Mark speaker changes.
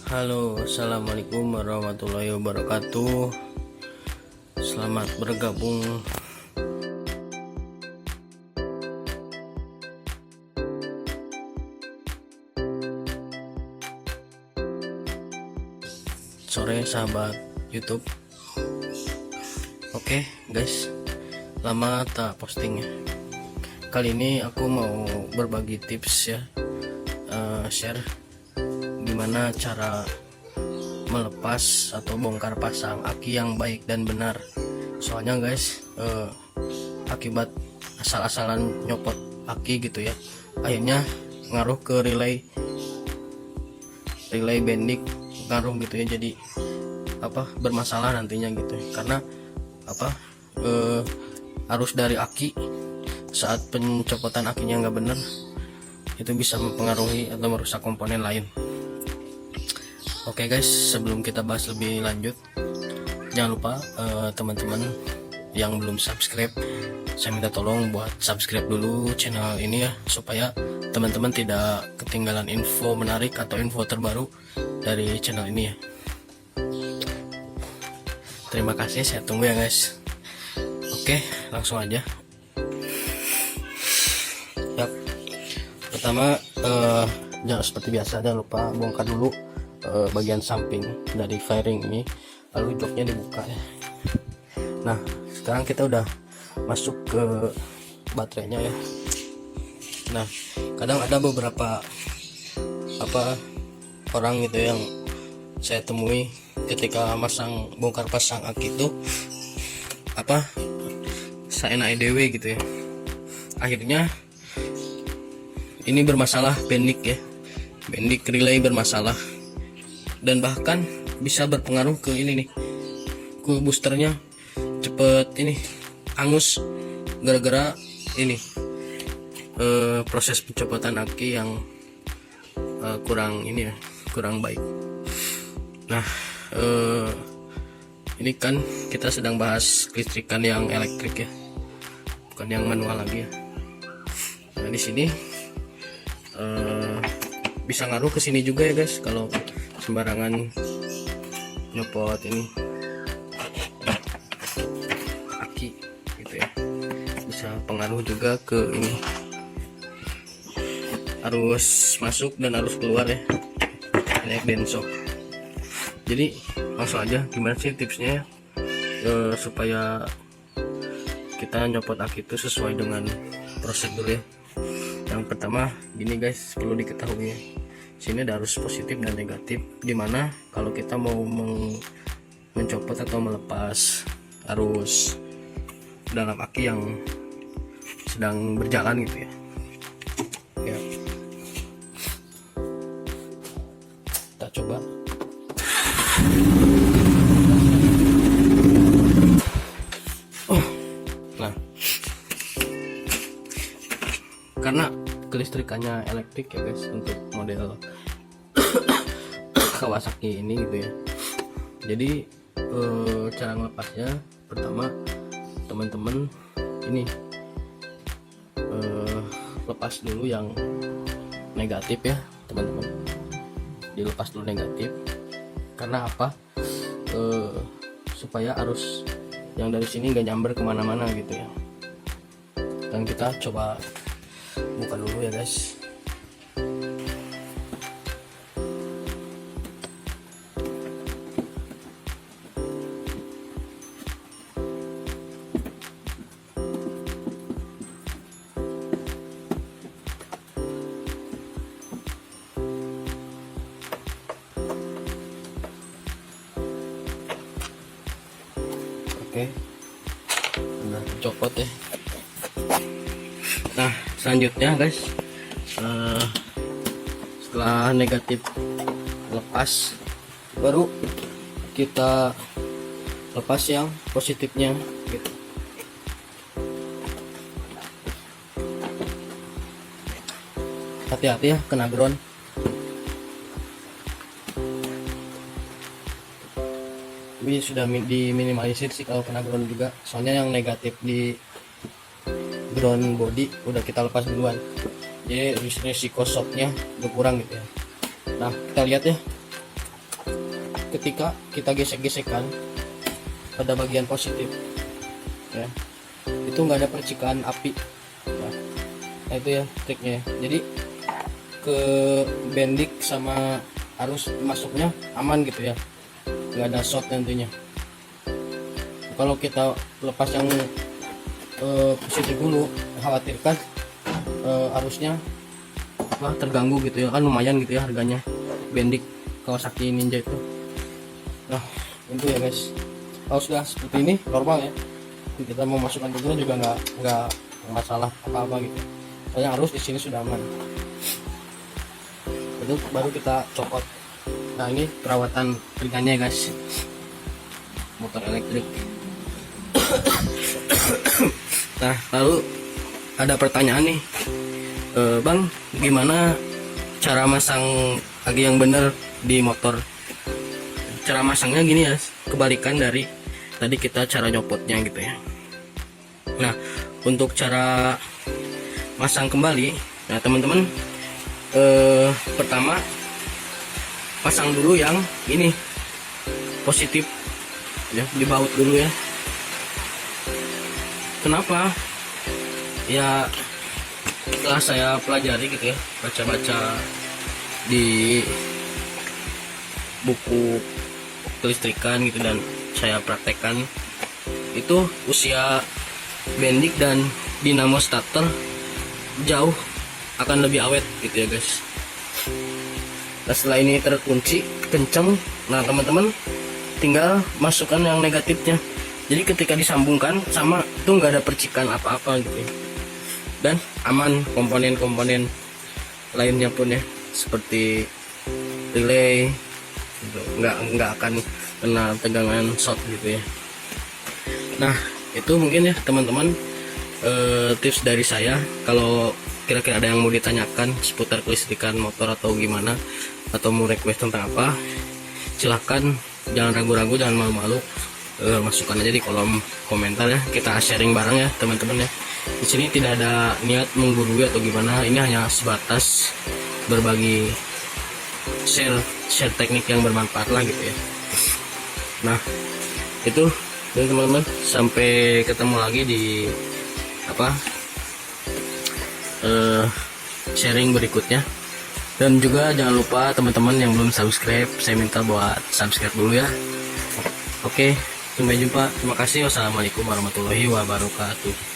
Speaker 1: Halo, assalamualaikum warahmatullahi wabarakatuh. Selamat bergabung. Sore sahabat YouTube. Oke guys, lama tak postingnya. Kali ini aku mau berbagi tips ya, share gimana cara melepas atau bongkar pasang aki yang baik dan benar. Soalnya guys, akibat asal-asalan nyopot aki gitu ya, akhirnya ngaruh ke relay bendik, ngaruh gitu ya, jadi bermasalah nantinya gitu karena arus dari aki saat pencopotan akinya nggak benar itu bisa mempengaruhi atau merusak komponen lain. Oke guys, sebelum kita bahas lebih lanjut, jangan lupa teman-teman yang belum subscribe, saya minta tolong buat subscribe dulu channel ini ya, supaya teman-teman tidak ketinggalan info menarik atau info terbaru dari channel ini ya. Terima kasih, saya tunggu ya guys. Oke, langsung aja. Yap. Pertama, jangan seperti biasa, jangan lupa bongkar dulu bagian samping dari fairing ini, lalu joknya dibuka ya. Nah, sekarang kita udah masuk ke baterainya ya. Nah, kadang ada beberapa orang gitu yang saya temui ketika bongkar pasang aki itu saya EDW gitu ya. Akhirnya ini bermasalah, bendik relay bermasalah, dan bahkan bisa berpengaruh ke ini nih, ke boosternya cepet angus gara-gara ini proses pencopotan aki yang kurang baik. Nah, ini kan kita sedang bahas kelistrikan yang elektrik ya, bukan yang manual lagi ya. Nah, di sini bisa ngaruh ke sini juga ya guys, kalau sembarangan nyopot ini aki gitu ya, bisa pengaruh juga ke ini arus masuk dan arus keluar ya, kayak denso. Jadi langsung aja, gimana sih tipsnya ya, supaya kita nyopot aki itu sesuai dengan prosedur ya. Yang pertama gini guys, perlu diketahui ya, sini ada arus positif dan negatif, dimana kalau kita mau mencopot atau melepas arus dalam aki yang sedang berjalan gitu ya. Kita coba. Nah, karena kelistrikannya elektrik ya guys, untuk model Kawasaki ini gitu ya. Jadi cara melepasnya, pertama teman-teman ini lepas dulu yang negatif ya teman-teman, dilepas dulu negatif. Karena supaya arus yang dari sini nggak nyamber kemana-mana gitu ya. Dan kita coba buka dulu ya guys. Oke, udah copot ya. Nah, selanjutnya guys, setelah negatif lepas, baru kita lepas yang positifnya gitu. Hati-hati ya kena ground. Ini sudah diminimalisir sih kalau kena ground juga, soalnya yang negatif di ground body udah kita lepas duluan, jadi risiko shocknya berkurang gitu ya. Nah, kita lihat ya, ketika kita gesek-gesekkan pada bagian positif ya, itu nggak ada percikan api ya. Nah itu ya triknya ya. Jadi ke bendik sama arus masuknya aman gitu ya, nggak ada short nantinya. Kalau kita lepas yang positif dulu, khawatirkan arusnya terganggu gitu ya, kan lumayan gitu ya harganya bendik Kawasaki Ninja itu. Nah itu ya guys, kalau sudah seperti ini normal ya, kita mau masukkan turunnya juga nggak masalah apa-apa gitu, soalnya arus di sini sudah aman. Itu baru kita copot. Nah ini perawatan ringannya guys, motor elektrik. Nah lalu ada pertanyaan nih, Bang, gimana cara masang lagi yang bener di motor? Cara masangnya gini ya, kebalikan dari tadi kita cara nyopotnya gitu ya. Nah untuk cara masang kembali, nah teman-teman, pertama pasang dulu yang ini positif ya, dibaut dulu ya. Kenapa? Ya setelah saya pelajari gitu ya, baca-baca di buku kelistrikan gitu dan saya praktekkan, itu usia bendik dan dinamo starter jauh akan lebih awet gitu ya guys. Nah setelah ini terkunci kenceng, nah teman-teman tinggal masukkan yang negatifnya. Jadi ketika disambungkan sama itu nggak ada percikan apa-apa gitu ya. Dan aman komponen-komponen lainnya pun ya, seperti relay gitu, nggak akan kena tegangan short gitu ya. Nah itu mungkin ya teman-teman, tips dari saya. Kalau kira-kira ada yang mau ditanyakan seputar kelistrikan motor atau gimana, atau mau request tentang apa, silahkan, jangan ragu-ragu, jangan malu-malu, masukkan aja di kolom komentar ya, kita sharing bareng ya teman-teman ya. Di sini tidak ada niat menggurui atau gimana, ini hanya sebatas berbagi share teknik yang bermanfaat lah gitu ya. Nah itu teman-teman, sampai ketemu lagi di sharing berikutnya. Dan juga jangan lupa teman-teman yang belum subscribe, saya minta buat subscribe dulu ya. Oke, sampai jumpa, terima kasih, wassalamualaikum warahmatullahi wabarakatuh.